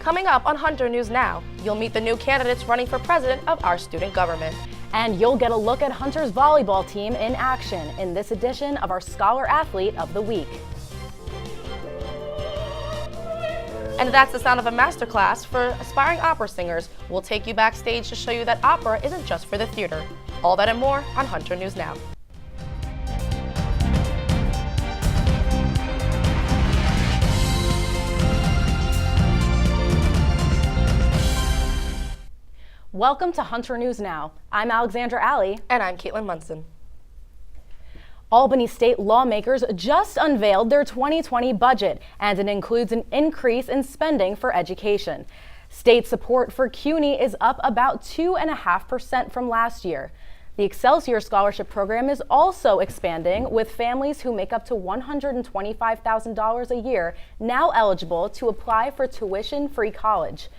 Coming up on Hunter News Now, you'll meet the new candidates running for president of our student government. And you'll get a look at Hunter's volleyball team in action in this edition of our Scholar Athlete of the Week. And that's the sound of a masterclass for aspiring opera singers. We'll take you backstage to show you that opera isn't just for the theater. All that and more on Hunter News Now. Welcome to Hunter News Now. I'm Alexandra Alley. And I'm Caitlin Munson. Albany state lawmakers just unveiled their 2020 budget, and it includes an increase in spending for education. State support for CUNY is up about 2.5% from last year. The Excelsior Scholarship Program is also expanding, with families who make up to $125,000 a year now eligible to apply for tuition-free college.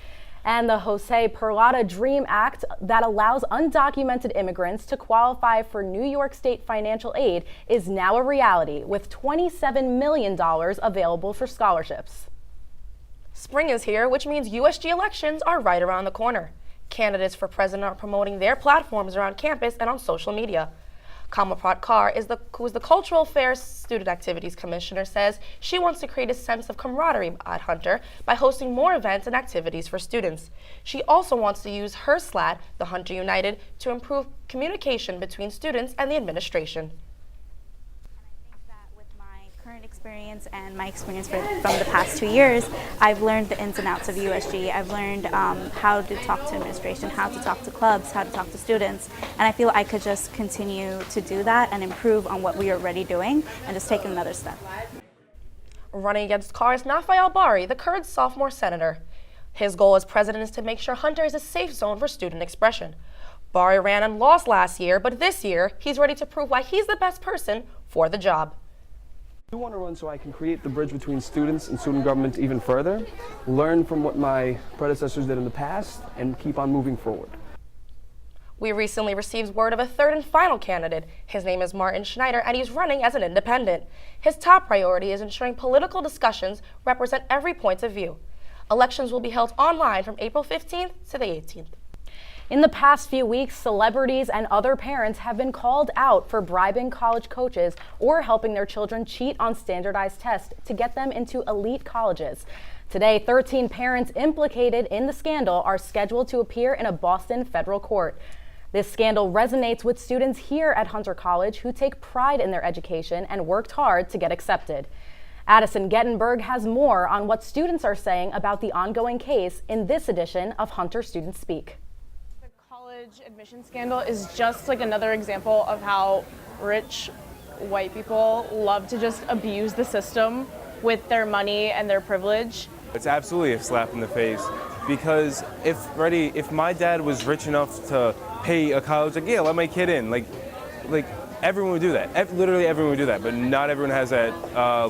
And the Jose Perlada Dream Act that allows undocumented immigrants to qualify for New York State financial aid is now a reality, with $27 million available for scholarships. Spring is here, which means USG elections are right around the corner. Candidates for president are promoting their platforms around campus and on social media. Kamalprat Kaur, who is the Cultural Affairs Student Activities Commissioner, says she wants to create a sense of camaraderie at Hunter by hosting more events and activities for students. She also wants to use her SLAT, the Hunter United, to improve communication between students and the administration. Current experience and my experience from the past 2 years, I've learned the ins and outs of USG. I've learned how to talk to administration, how to talk to clubs, how to talk to students, and I feel I could just continue to do that and improve on what we are already doing and just take another step. Running against Kaur is Nafael Bari, the Kurds' sophomore senator. His goal as president is to make sure Hunter is a safe zone for student expression. Bari ran and lost last year, but this year he's ready to prove why he's the best person for the job. I want to run so I can create the bridge between students and student government even further, learn from what my predecessors did in the past, and keep on moving forward. We recently received word of a third and final candidate. His name is Martin Schneider, and he's running as an independent. His top priority is ensuring political discussions represent every point of view. Elections will be held online from April 15th to the 18th. In the past few weeks, celebrities and other parents have been called out for bribing college coaches or helping their children cheat on standardized tests to get them into elite colleges. Today, 13 parents implicated in the scandal are scheduled to appear in a Boston federal court. This scandal resonates with students here at Hunter College who take pride in their education and worked hard to get accepted. Addison Gettenberg has more on what students are saying about the ongoing case in this edition of Hunter Students Speak. College admission scandal is just like another example of how rich white people love to just abuse the system with their money and their privilege. It's absolutely a slap in the face, because if my dad was rich enough to pay a college, like, yeah, let my kid in, like everyone would do that. Literally everyone would do that, but not everyone has that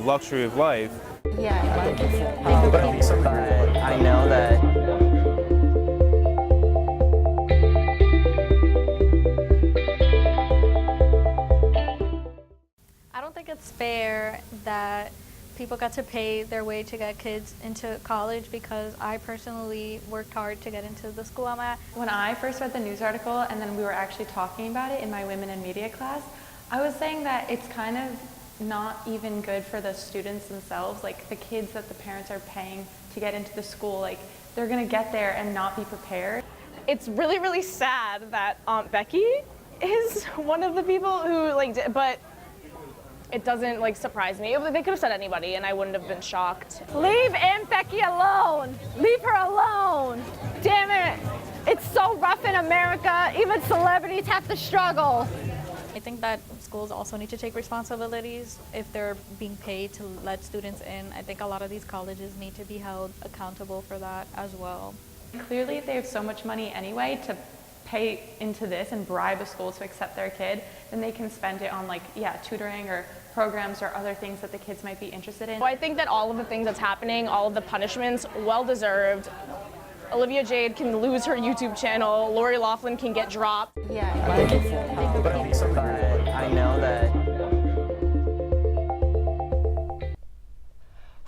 luxury of life. Yeah, but I know that it's fair that people got to pay their way to get kids into college, because I personally worked hard to get into the school I'm at. When I first read the news article and then we were actually talking about it in my women in media class, I was saying that it's kind of not even good for the students themselves, like the kids that the parents are paying to get into the school, like they're gonna get there and not be prepared. It's really, really sad that Aunt Becky is one of the people who but it doesn't surprise me. They could have said anybody and I wouldn't have been shocked. Leave Aunt Becky alone. Leave her alone. Damn it. It's so rough in America. Even celebrities have to struggle. I think that schools also need to take responsibilities if they're being paid to let students in. I think a lot of these colleges need to be held accountable for that as well. Clearly, if they have so much money anyway to pay into this and bribe a school to accept their kid, then they can spend it on tutoring or programs or other things that the kids might be interested in. Well, I think that all of the things that's happening, all of the punishments, well-deserved. Olivia Jade can lose her YouTube channel. Lori Loughlin can get dropped. Yeah, but I know that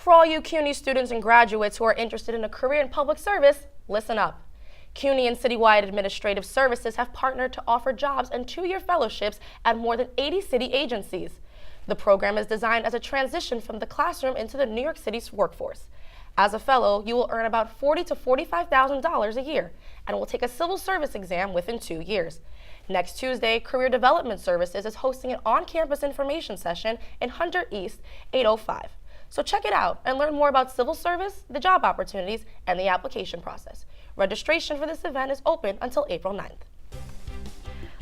For all you CUNY students and graduates who are interested in a career in public service, listen up. CUNY and Citywide Administrative Services have partnered to offer jobs and 2-year fellowships at more than 80 city agencies. The program is designed as a transition from the classroom into the New York City's workforce. As a fellow, you will earn about $40,000 to $45,000 a year and will take a civil service exam within 2 years. Next Tuesday, Career Development Services is hosting an on-campus information session in Hunter East 805. So check it out and learn more about civil service, the job opportunities, and the application process. Registration for this event is open until April 9th.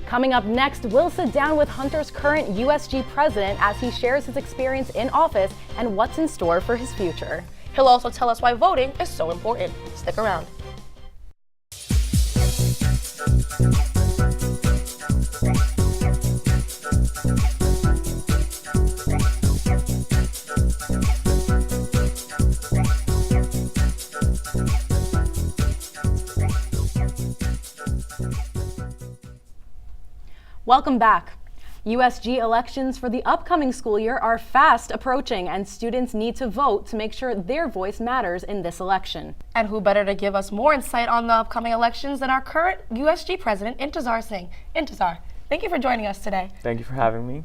Coming up next, we'll sit down with Hunter's current USG president as he shares his experience in office and what's in store for his future. He'll also tell us why voting is so important. Stick around. Welcome back. USG elections for the upcoming school year are fast approaching, and students need to vote to make sure their voice matters in this election. And who better to give us more insight on the upcoming elections than our current USG president, Intezar Singh. Intezar, thank you for joining us today. Thank you for having me.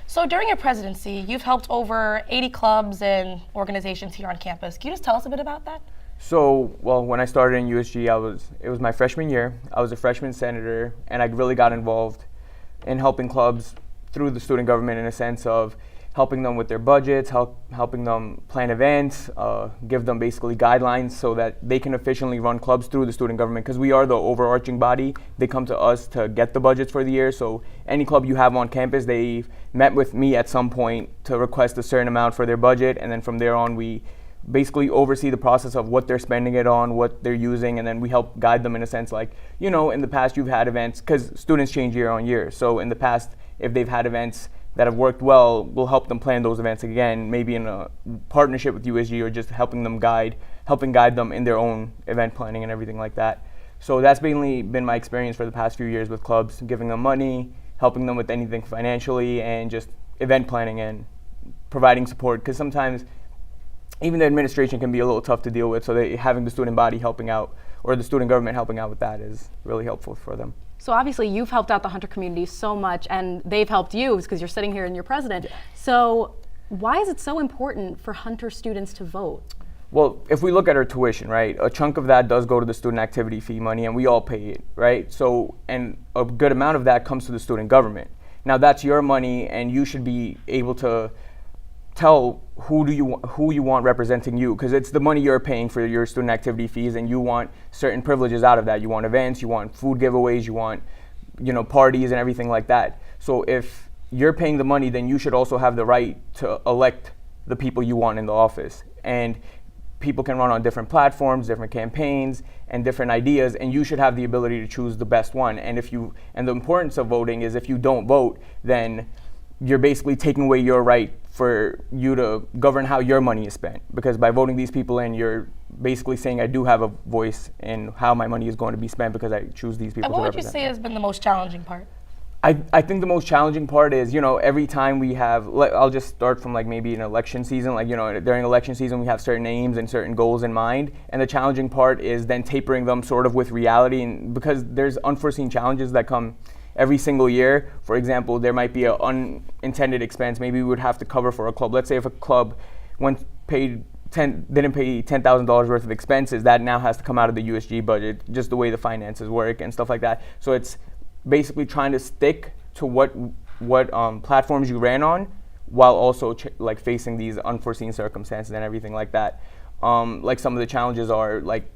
So during your presidency, you've helped over 80 clubs and organizations here on campus. Can you just tell us a bit about that? So, well, when I started in USG, it was my freshman year. I was a freshman senator, and I really got involved in helping clubs through the student government in a sense of helping them with their budgets, helping them plan events, give them basically guidelines so that they can efficiently run clubs through the student government, because we are the overarching body. They come to us to get the budgets for the year. So any club you have on campus, they've met with me at some point to request a certain amount for their budget, and then from there on we basically oversee the process of what they're spending it on, what they're using, and then we help guide them in a sense like, you know, in the past you've had events, because students change year on year. So in the past, if they've had events that have worked well, we'll help them plan those events again, maybe in a partnership with USG or just helping guide them in their own event planning and everything like that. So that's mainly been my experience for the past few years with clubs, giving them money, helping them with anything financially, and just event planning and providing support, because sometimes even the administration can be a little tough to deal with, so having the student body helping out or the student government helping out with that is really helpful for them. So obviously you've helped out the Hunter community so much, and they've helped you because you're sitting here and you're president. So why is it so important for Hunter students to vote? Well, if we look at our tuition, right, a chunk of that does go to the student activity fee money, and we all pay it, right? So, and a good amount of that comes to the student government. Now that's your money, and you should be able to tell who you want representing you, because it's the money you're paying for your student activity fees, and you want certain privileges out of that. You want events, you want food giveaways, you want, you know, parties and everything like that. So if you're paying the money, then you should also have the right to elect the people you want in the office. And people can run on different platforms, different campaigns, and different ideas, and you should have the ability to choose the best one. And the importance of voting is if you don't vote, then you're basically taking away your right for you to govern how your money is spent, because by voting these people in, you're basically saying I do have a voice in how my money is going to be spent because I choose these people to represent. And what would you say has been the most challenging part? I think the most challenging part is, you know, every time we have, I'll just start from like maybe an election season, like, you know, during election season we have certain aims and certain goals in mind, and the challenging part is then tapering them sort of with reality, and because there's unforeseen challenges that come every single year. For example, there might be an unintended expense maybe we would have to cover for a club. Let's say if a club didn't pay $10,000 worth of expenses, that now has to come out of the USG budget, just the way the finances work and stuff like that. So it's basically trying to stick to what platforms you ran on, while also like facing these unforeseen circumstances and everything like that. Like some of the challenges are like,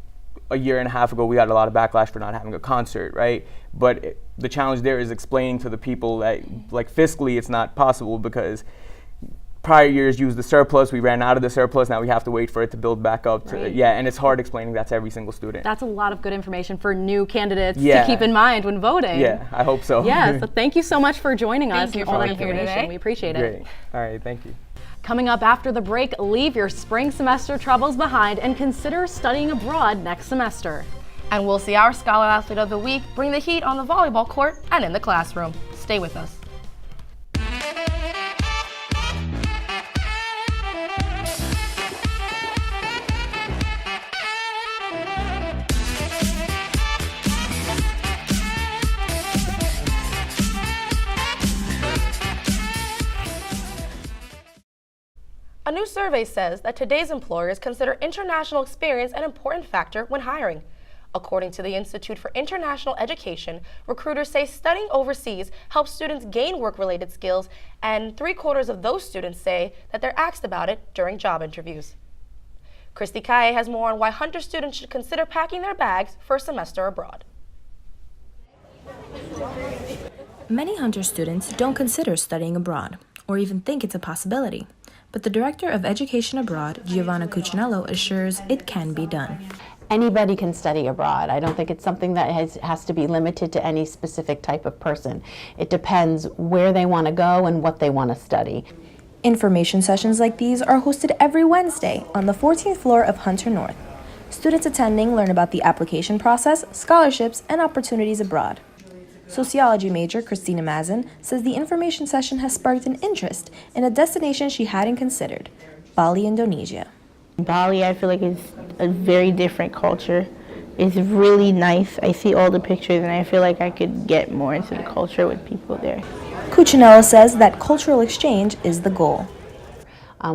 a year and a half ago, we got a lot of backlash for not having a concert, right? But the challenge there is explaining to the people that, like, fiscally it's not possible, because prior years used the surplus, we ran out of the surplus, now we have to wait for it to build back up. Right. And it's hard explaining that to every single student. That's a lot of good information for new candidates to keep in mind when voting. Yeah, I hope so. Yeah, so thank you so much for joining us Thank you and for all that being here information. today. We appreciate it. Great. All right, thank you. Coming up after the break, leave your spring semester troubles behind and consider studying abroad next semester. And we'll see our Scholar Athlete of the Week bring the heat on the volleyball court and in the classroom. Stay with us. new survey says that today's employers consider international experience an important factor when hiring. According to the Institute for International Education, recruiters say studying overseas helps students gain work-related skills, and 3/4 of those students say that they're asked about it during job interviews. Christy Kaye has more on why Hunter students should consider packing their bags for a semester abroad. Many Hunter students don't consider studying abroad, or even think it's a possibility. But the Director of Education Abroad, Giovanna Cucinello, assures it can be done. Anybody can study abroad. I don't think it's something that has to be limited to any specific type of person. It depends where they want to go and what they want to study. Information sessions like these are hosted every Wednesday on the 14th floor of Hunter North. Students attending learn about the application process, scholarships, and opportunities abroad. Sociology major Christina Mazin says the information session has sparked an interest in a destination she hadn't considered, Bali, Indonesia. Bali, I feel like, is a very different culture. It's really nice. I see all the pictures and I feel like I could get more into the culture with people there. Cucinello says that cultural exchange is the goal.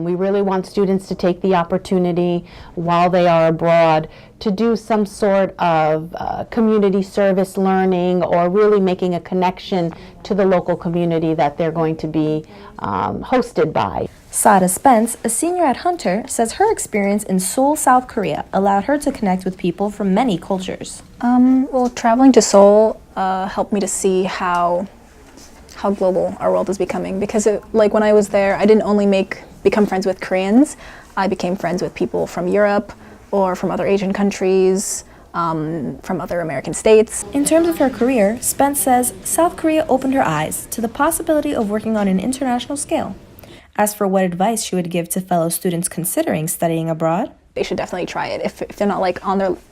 We really want students to take the opportunity while they are abroad to do some sort of community service learning, or really making a connection to the local community that they're going to be hosted by. Sada Spence, a senior at Hunter, says her experience in Seoul, South Korea allowed her to connect with people from many cultures. Well, traveling to Seoul helped me to see how global our world is becoming, because like when I was there, I didn't only become friends with Koreans, I became friends with people from Europe or from other Asian countries, from other American states. In terms of her career, Spence says South Korea opened her eyes to the possibility of working on an international scale. As for what advice she would give to fellow students considering studying abroad, they should definitely try it. If they're not like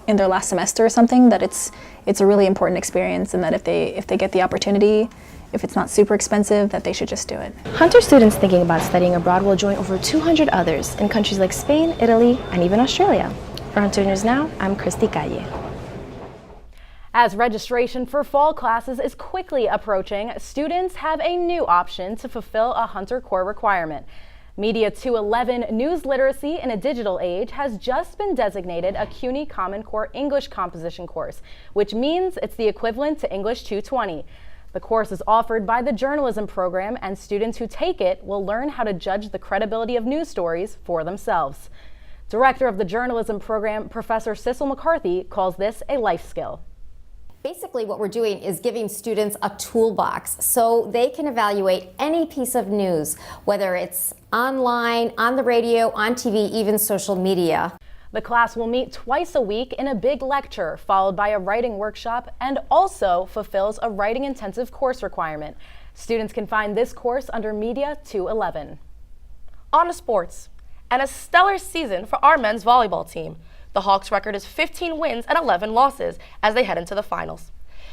in their last semester or something, that it's a really important experience, and that if they get the opportunity, if it's not super expensive, that they should just do it. Hunter students thinking about studying abroad will join over 200 others in countries like Spain, Italy, and even Australia. For Hunter News Now, I'm Christy Calle. As registration for fall classes is quickly approaching, students have a new option to fulfill a Hunter core requirement. Media 211 News Literacy in a Digital Age has just been designated a CUNY Common Core English Composition course, which means it's the equivalent to English 220. The course is offered by the journalism program, and students who take it will learn how to judge the credibility of news stories for themselves. Director of the journalism program, Professor Cecil McCarthy, calls this a life skill. Basically, what we're doing is giving students a toolbox so they can evaluate any piece of news, whether it's online, on the radio, on TV, even social media. The class will meet twice a week in a big lecture, followed by a writing workshop, and also fulfills a writing intensive course requirement. Students can find this course under Media 211. On to sports, and a stellar season for our men's volleyball team. The Hawks' record is 15 wins and 11 losses as they head into the finals.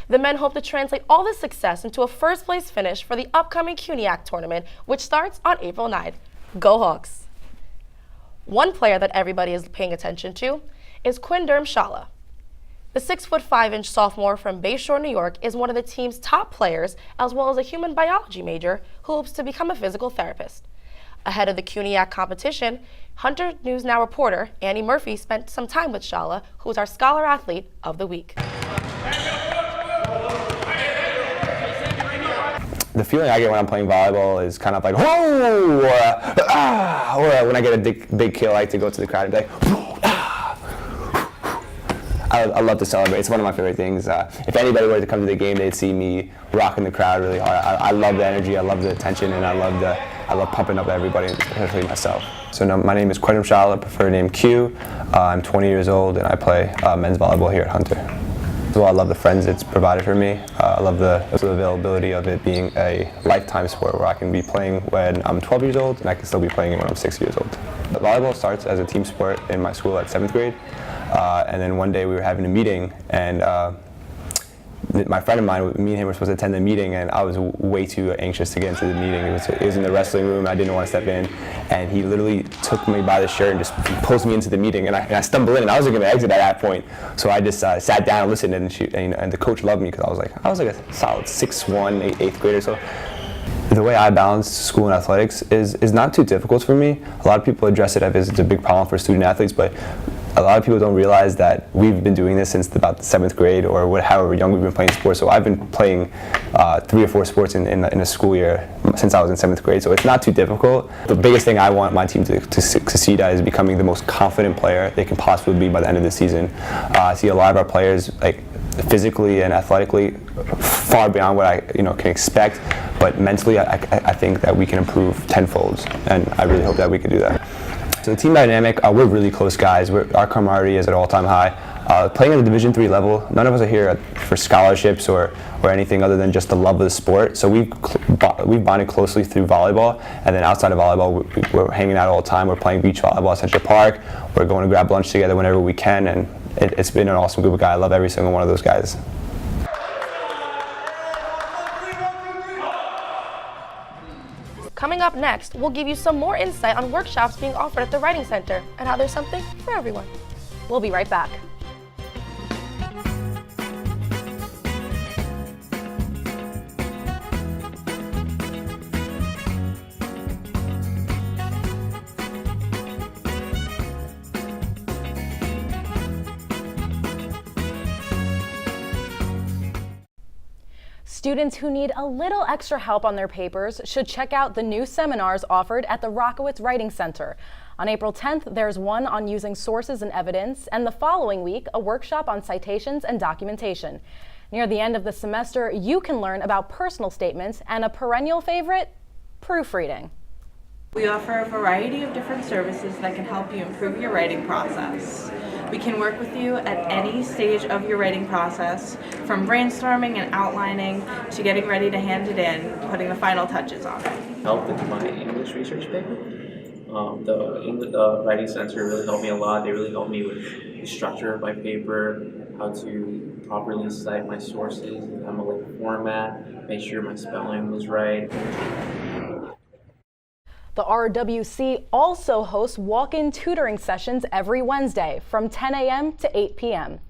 The men hope to translate all this success into a first-place finish for the upcoming CUNYAC tournament, which starts on April 9th. Go Hawks! One player that everybody is paying attention to is Quinderm Shala. The 6'5" sophomore from Bayshore, New York is one of the team's top players, as well as a human biology major who hopes to become a physical therapist. Ahead of the CUNYAC competition, Hunter News Now reporter Annie Murphy spent some time with Shala, who is our Scholar Athlete of the Week. The feeling I get when I'm playing volleyball is kind of like, oh, or when I get a big kill, I like to go to the crowd and be like, I love to celebrate. It's one of my favorite things. If anybody were to come to the game, they'd see me rocking the crowd really hard. I love the energy, I love the attention, and I love pumping up everybody, especially myself. So now, my name is Quinderm Shala, preferred name Q. I'm 20 years old, and I play men's volleyball here at Hunter. So I love the friends it's provided for me. I love the availability of it being a lifetime sport where I can be playing when I'm 12 years old and I can still be playing it when I'm 6 years old. But volleyball starts as a team sport in my school at 7th grade. And then one day we were having a meeting, and my friend of mine, me and him were supposed to attend the meeting, and I was way too anxious to get into the meeting. It was in the wrestling room, and I didn't want to step in, and he literally took me by the shirt and just pulls me into the meeting, and I stumbled in, and I wasn't going to exit at that point, so I just sat down and listened, and the coach loved me because I was like a solid 6'1", 8th grader, so the the way I balance school and athletics is not too difficult for me. A lot of people address it as it's a big problem for student athletes, but a lot of people don't realize that we've been doing this since about the 7th grade or however young we've been playing sports. So I've been playing 3 or 4 sports in a school year since I was in 7th grade. So it's not too difficult. The biggest thing I want my team to succeed at is becoming the most confident player they can possibly be by the end of the season. I see a lot of our players, like, physically and athletically far beyond what I can expect, but mentally I think that we can improve tenfold, and I really hope that we can do that. So the team dynamic, we're really close guys. Our camaraderie is at all-time high. Playing at the Division III level, none of us are here for scholarships or anything other than just the love of the sport. So we've bonded closely through volleyball, and then outside of volleyball, we're hanging out all the time. We're playing beach volleyball at Central Park. We're going to grab lunch together whenever we can, and it's been an awesome group of guys. I love every single one of those guys. Coming up next, we'll give you some more insight on workshops being offered at the Writing Center and how there's something for everyone. We'll be right back. Students who need a little extra help on their papers should check out the new seminars offered at the Rockowitz Writing Center. On April 10th, there's one on using sources and evidence, and the following week, a workshop on citations and documentation. Near the end of the semester, you can learn about personal statements and a perennial favorite, proofreading. We offer a variety of different services that can help you improve your writing process. We can work with you at any stage of your writing process, from brainstorming and outlining to getting ready to hand it in, putting the final touches on it. Helped with my English research paper. The Writing Center really helped me a lot. They really helped me with the structure of my paper, how to properly cite my sources in MLA format, make sure my spelling was right. The RWC also hosts walk-in tutoring sessions every Wednesday from 10 a.m. to 8 p.m.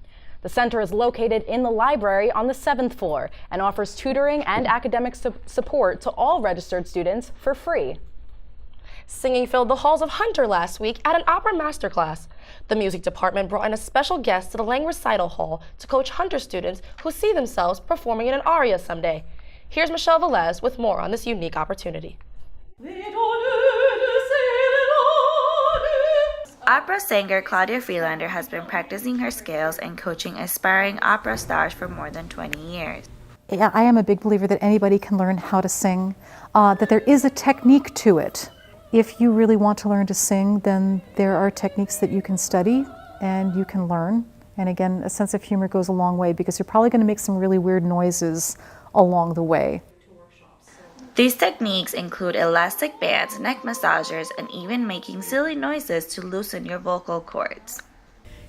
The center is located in the library on the 7th floor and offers tutoring and academic support to all registered students for free. Singing filled the halls of Hunter last week at an opera masterclass. The music department brought in a special guest to the Lang Recital Hall to coach Hunter students who see themselves performing in an aria someday. Here's Michelle Velez with more on this unique opportunity. Opera singer Claudia Freelander has been practicing her skills and coaching aspiring opera stars for more than 20 years. I am a big believer that anybody can learn how to sing, that there is a technique to it. If you really want to learn to sing, then there are techniques that you can study and you can learn. And again, a sense of humor goes a long way because you're probably going to make some really weird noises along the way. These techniques include elastic bands, neck massagers, and even making silly noises to loosen your vocal cords.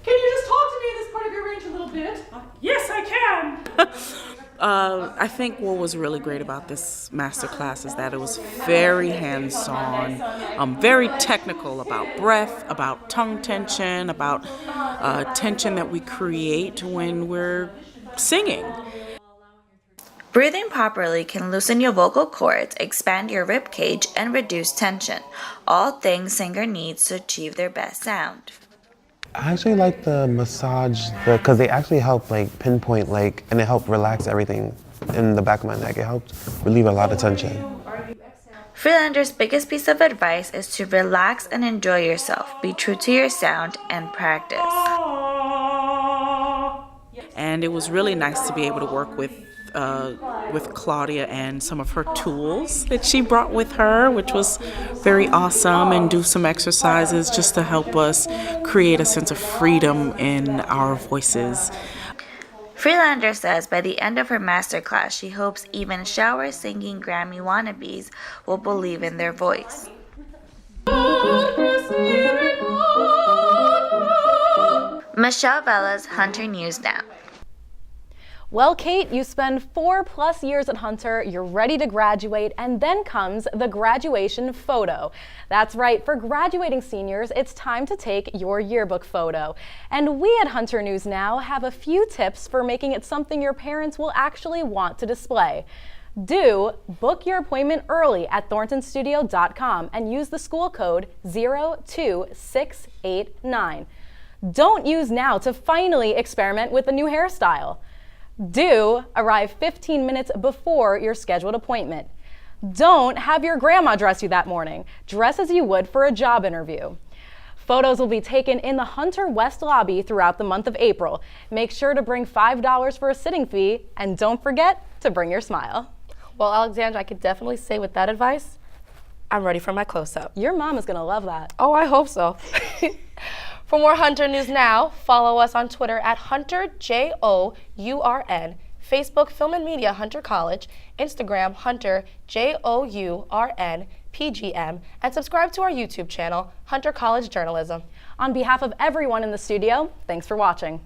Can you just talk to me in this part of your range a little bit? Yes, I can! I think what was really great about this masterclass is that it was very hands-on, very technical about breath, about tongue tension, about tension that we create when we're singing. Breathing properly can loosen your vocal cords, expand your rib cage, and reduce tension. All things singer needs to achieve their best sound. I actually like the massage because they actually help pinpoint and it helped relax everything in the back of my neck. It helped relieve a lot of tension. Freelander's biggest piece of advice is to relax and enjoy yourself. Be true to your sound and practice. And it was really nice to be able to work with Claudia and some of her tools that she brought with her, which was very awesome, and do some exercises just to help us create a sense of freedom in our voices. Freelander says by the end of her masterclass, she hopes even shower singing Grammy wannabes will believe in their voice. Michelle Velez, Hunter News Now. Well, Kate, you spend 4+ years at Hunter, you're ready to graduate, and then comes the graduation photo. That's right, for graduating seniors, it's time to take your yearbook photo. And we at Hunter News Now have a few tips for making it something your parents will actually want to display. Do book your appointment early at thorntonstudio.com and use the school code 02689. Don't use now to finally experiment with a new hairstyle. Do arrive 15 minutes before your scheduled appointment. Don't have your grandma dress you that morning. Dress as you would for a job interview. Photos will be taken in the Hunter West lobby throughout the month of April. Make sure to bring $5 for a sitting fee, and don't forget to bring your smile. Well, Alexandra, I could definitely say with that advice, I'm ready for my close-up. Your mom is gonna love that. Oh, I hope so. For more Hunter news now, follow us on Twitter at Hunter, Journ, Facebook Film and Media Hunter College, Instagram Hunter, Journ, PGM, and subscribe to our YouTube channel, Hunter College Journalism. On behalf of everyone in the studio, thanks for watching.